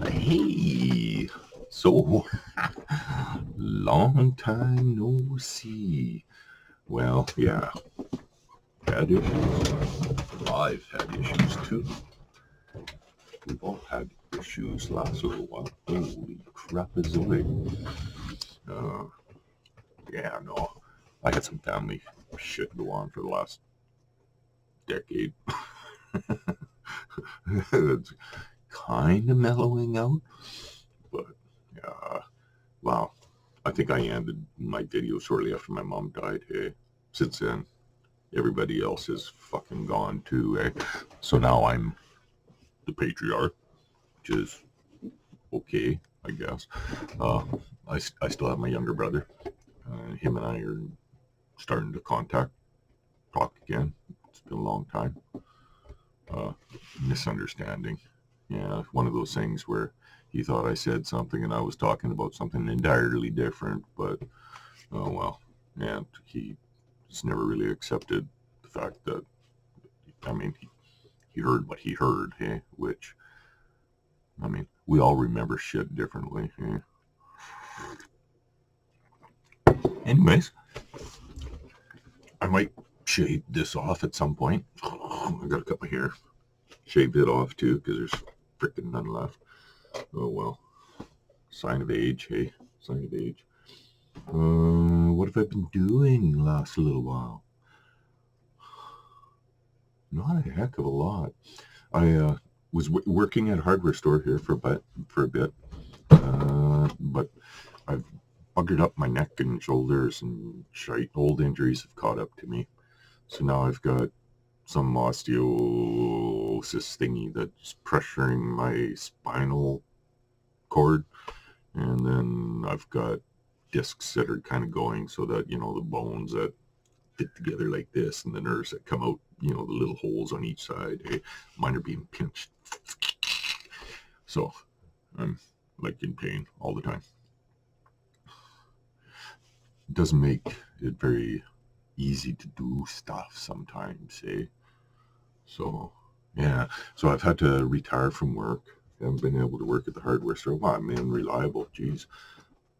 Hey, so long time no see. Well, yeah, had issues. I've had issues too. We've all had issues last little while. Holy crapazoid. Uh, yeah, no, I had some family shit go on for the last decade. It's kind of mellowing out, but yeah, wow. I think I ended my video shortly after my mom died. Hey, since then, everybody else is fucking gone too. Eh? So now I'm the patriarch, which is okay, I guess. Uh, I still have my younger brother. Him and I are starting to talk again. It's been a long time. Misunderstanding. Yeah, one of those things where he thought I said something and I was talking about something entirely different, but oh well. And he just never really accepted the fact that, I mean, he heard what he heard, hey, which, I mean, we all remember shit differently. Hey? Anyways, I might shave this off at some point. I gotta cut my hair. Shave it off too, because there's freaking none left. Oh well. Sign of age, hey? Sign of age. What have I been doing last little while? Not a heck of a lot. I was working at a hardware store here for a bit, but I've buggered up my neck and shoulders, and old injuries have caught up to me. So now I've got some osteosis thingy that's pressuring my spinal cord, and then I've got discs that are kind of going so that, the bones that fit together like this and the nerves that come out, the little holes on each side, mine are being pinched. So I'm like in pain all the time. It doesn't make it very easy to do stuff sometimes, eh? So, yeah. So I've had to retire from work. I haven't been able to work at the hardware store. Well, I'm unreliable. Geez.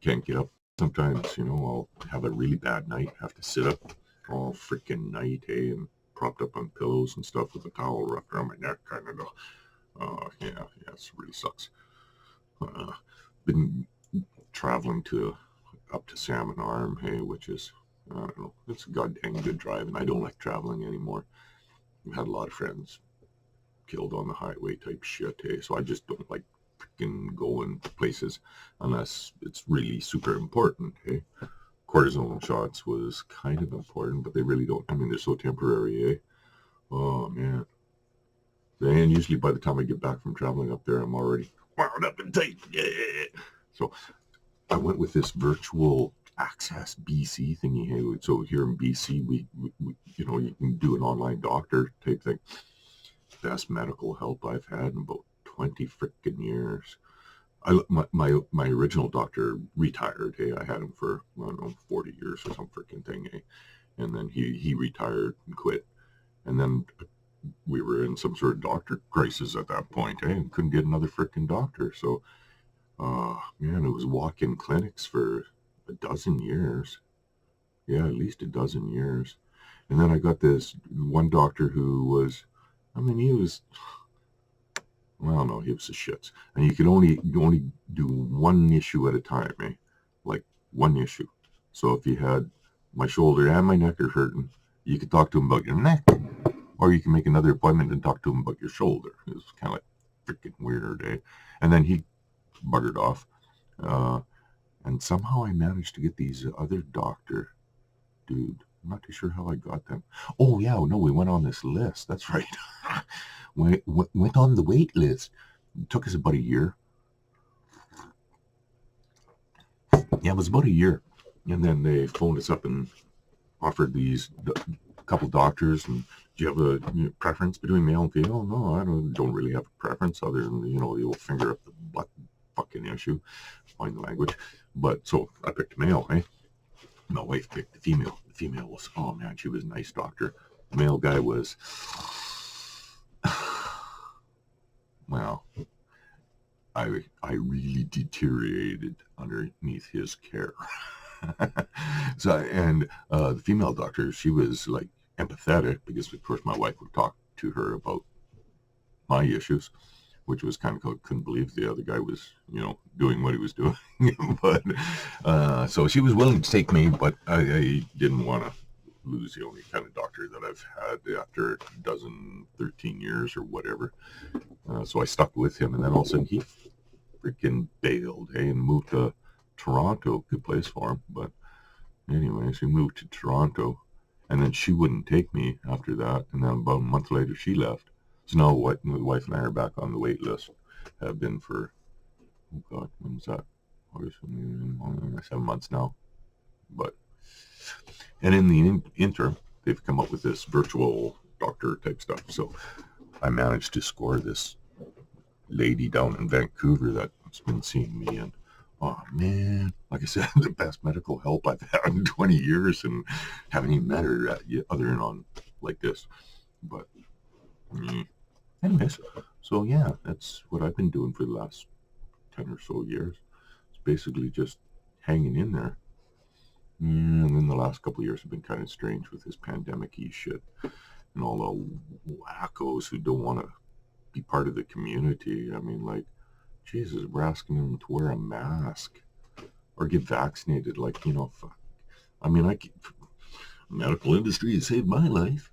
Can't get up. Sometimes, I'll have a really bad night, have to sit up all freaking night, hey, and propped up on pillows and stuff with a towel wrapped around my neck, kind of go, yeah, it really sucks. Been traveling up to Salmon Arm, hey, which is, I don't know, it's a goddamn good drive, and I don't like traveling anymore. I've had a lot of friends killed on the highway type shit, hey, so I just don't like freaking going places unless it's really super important, hey. Cortisone shots was kind of important, but they really don't, I mean, they're so temporary, eh? Oh, man. And usually by the time I get back from traveling up there, I'm already wound up and tight. Yeah. So I went with this virtual access BC thingy. Hey, so here in BC, we you can do an online doctor type thing. Best medical help I've had in about 20 freaking years. My original doctor retired. Hey, I had him for, I don't know, 40 years or some freaking thing. Hey, and then he retired and quit. And then we were in some sort of doctor crisis at that point, eh? And couldn't get another freaking doctor. So, man, it was walk-in clinics for a dozen years. Yeah, at least a dozen years. And then I got this one doctor who was, I mean, he was, well, I don't know, he was the shits. And you could only do one issue at a time, eh? Like one issue. So if you had my shoulder and my neck are hurting, you could talk to him about your neck. Or you can make another appointment and talk to him about your shoulder. It was kind of like freaking weird, eh? And then he buggered off. And somehow I managed to get these other doctor dude. I'm not too sure how I got them. Oh, yeah, no, we went on this list. That's right. we went on the wait list. It took us about a year. Yeah, it was about a year. And then they phoned us up and offered these couple doctors, and do you have a preference between male and female? No, I don't really have a preference other than, the old finger up the butt fucking issue. Find the language. But so I picked male, eh? My wife picked the female. The female was, oh man, she was a nice doctor. The male guy was, well, I really deteriorated underneath his care. So, and the female doctor, she was like empathetic because, of course, my wife would talk to her about my issues, which was kind of cool. Couldn't believe the other guy was, doing what he was doing. But so she was willing to take me, but I didn't want to lose the only kind of doctor that I've had after 13 years or whatever. So I stuck with him, and then all of a sudden he freaking bailed, and moved to Toronto. Good place for him, but anyways, we moved to Toronto, and then she wouldn't take me after that, and then about a month later she left. So now what? My wife and I are back on the wait list. Have been for, oh God, when was that? August, 7 months now. But, and in the interim, they've come up with this virtual doctor type stuff. So I managed to score this lady down in Vancouver that's been seeing me, and oh man, like I said, the best medical help I've had in 20 years, and haven't even met her other than on like this. But anyways, so yeah, that's what I've been doing for the last 10 or so years. It's basically just hanging in there. And then the last couple of years have been kind of strange with this pandemic-y shit and all the wackos who don't want to be part of the community. I mean, like, Jesus, we're asking them to wear a mask or get vaccinated. Like, fuck. I mean, medical industry has saved my life,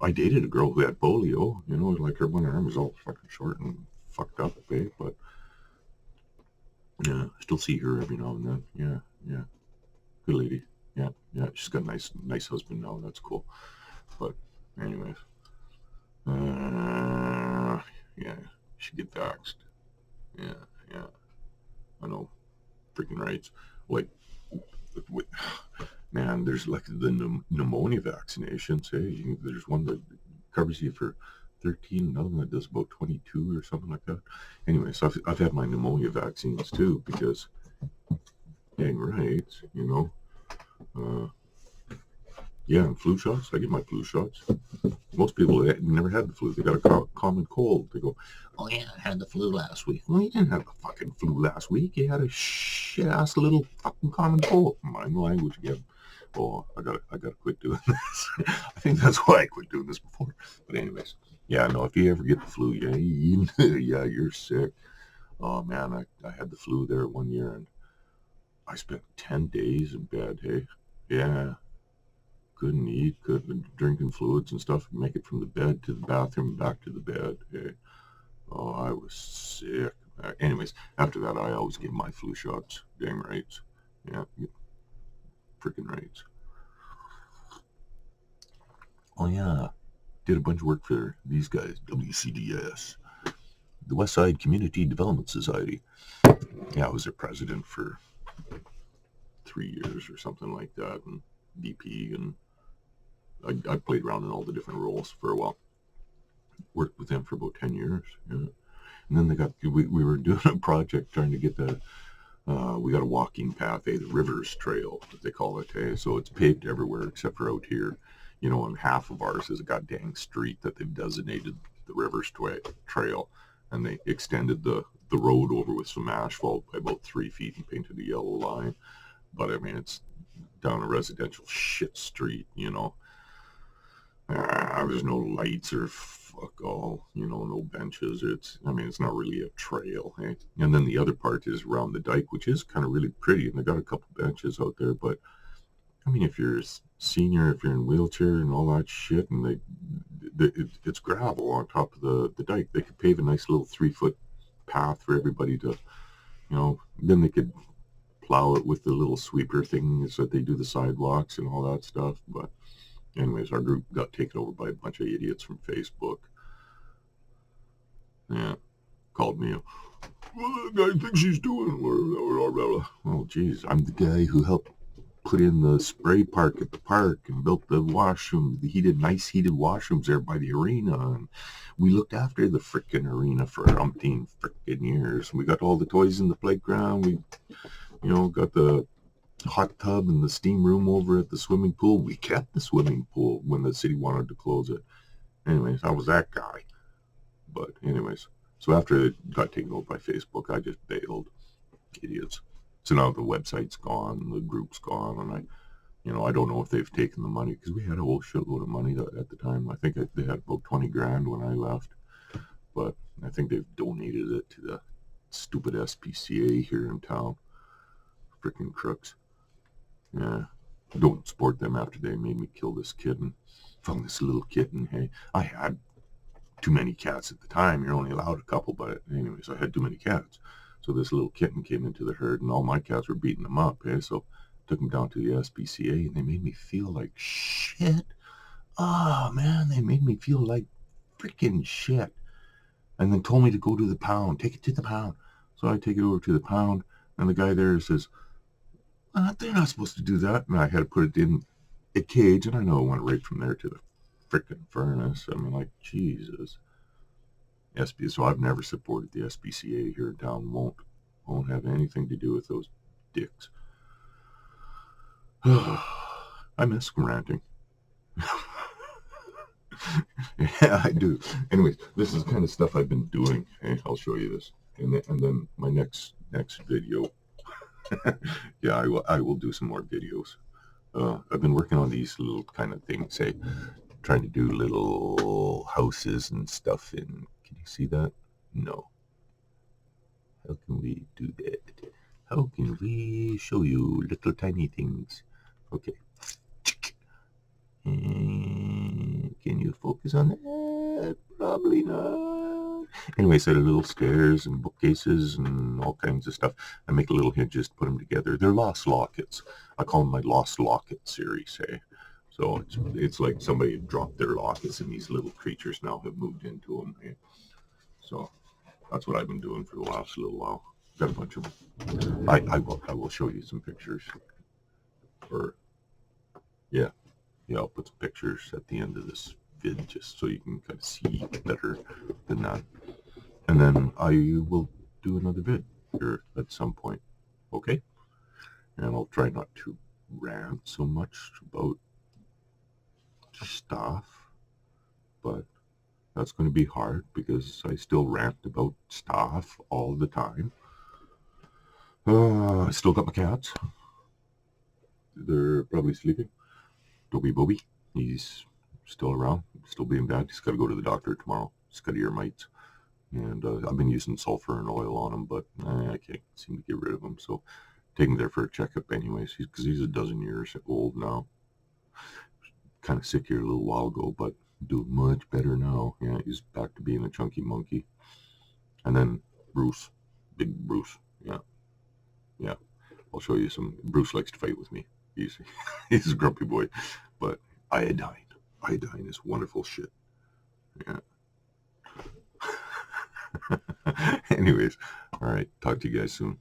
I dated a girl who had polio, like her one arm was all fucking short and fucked up, but yeah, I still see her every now and then. Yeah. Good lady. Yeah. She's got a nice husband now. That's cool. But anyways, yeah, she get vaxxed. Yeah. I know, freaking rights. Like, man, there's like the pneumonia vaccinations. Hey, there's one that covers you for 13, another one that does about 22 or something like that. Anyway, so I've had my pneumonia vaccines too, because dang right, yeah, and flu shots. I get my flu shots. Most people never had the flu. They got a common cold. They go, oh yeah, I had the flu last week. Well, you didn't have the fucking flu last week. You had a shit-ass little fucking common cold. Mind language again. Oh, I gotta quit doing this. I think that's why I quit doing this before. But anyways, yeah, no, if you ever get the flu, yeah, you're sick. Oh man, I had the flu there one year, and I spent 10 days in bed. Hey, yeah. Couldn't eat, couldn't drinking fluids and stuff. Make it from the bed to the bathroom, back to the bed. Hey. Oh, I was sick. Anyways, after that, I always get my flu shots. Dang rights. Yeah, freaking rights. Oh yeah, did a bunch of work for these guys, WCDS, the West Side Community Development Society. Yeah, I was their president for 3 years or something like that, and DP, and I played around in all the different roles for a while. Worked with them for about 10 years. Yeah. And then we were doing a project trying to get we got a walking path, the Rivers Trail, as they call it. So it's paved everywhere except for out here, and half of ours is a goddamn street that they've designated the Rivers Trail, and they extended the road over with some asphalt by about 3 feet and painted a yellow line. But I mean, it's down a residential shit street, there's no lights or fuck all, no benches. It's not really a trail, hey? And then the other part is around the dike, which is kind of really pretty, and they got a couple benches out there, but I mean, if you're a senior, if you're in a wheelchair and all that shit, and it's gravel on top of the dike, they could pave a nice little 3-foot path for everybody to, then they could plow it with the little sweeper things that they do the sidewalks and all that stuff. But anyways, our group got taken over by a bunch of idiots from Facebook. Yeah, called me. Well, the guy thinks he's doing. Oh, geez, I'm the guy who helped put in the spray park at the park and built the washroom, nice heated washrooms there by the arena. And we looked after the frickin' arena for umpteen frickin' years. We got all the toys in the playground. We, got the hot tub and the steam room over at the swimming pool. We kept the swimming pool when the city wanted to close it. Anyways, I was that guy. But anyways, So after it got taken over by Facebook, I just bailed. Idiots. So now the website's gone, the group's gone, and I don't know if they've taken the money, because we had a whole shitload of money at the time. I think they had about 20 grand when I left, but I think they've donated it to the stupid SPCA here in town. Freaking crooks. Yeah. I don't support them after they made me kill this kitten. Found this little kitten. Hey, I had too many cats at the time. You're only allowed a couple, but anyways, I had too many cats. So this little kitten came into the herd, and all my cats were beating them up. Hey, so took them down to the SPCA, and they made me feel like shit. Oh man, they made me feel like freaking shit. And then told me to go to the pound, take it to the pound. So I take it over to the pound, and the guy there says, they're not supposed to do that. And I had to put it in a cage, and I know it went right from there to the freaking furnace. I mean, like, Jesus. So I've never supported the SPCA here in town. Won't have anything to do with those dicks. I miss ranting. Yeah, I do. Anyways, this is the kind of stuff I've been doing. Hey, I'll show you this, and then my next video. Yeah, I will do some more videos. I've been working on these little kind of things. Hey, trying to do little houses and stuff. And can you see that? No. How can we do that? How can we show you little tiny things? Okay. And can you focus on that? Probably not. Anyway, so little stairs and bookcases and all kinds of stuff. I make little hinges to put them together. They're lost lockets. I call them my lost locket series. Hey, so it's like somebody dropped their lockets, and these little creatures now have moved into them. Hey? So that's what I've been doing for the last little while. Got a bunch of them. I will show you some pictures. Or yeah, I'll put some pictures at the end of this vid just so you can kind of see better than that. And then I will do another vid here at some point. Okay? And I'll try not to rant so much about stuff, but that's going to be hard because I still rant about stuff all the time. I still got my cats. They're probably sleeping. Dobby Bobby, he's still around, still being bad. He's got to go to the doctor tomorrow. He's got ear mites. And I've been using sulfur and oil on him, but I can't seem to get rid of him. So taking him there for a checkup anyways, because he's a dozen years old now. Kind of sick here a little while ago, but doing much better now. Yeah, he's back to being a chunky monkey. And then Bruce, big Bruce. Yeah. I'll show you some. Bruce likes to fight with me. He's a grumpy boy, but iodine is wonderful shit. Yeah. Anyways, all right. Talk to you guys soon.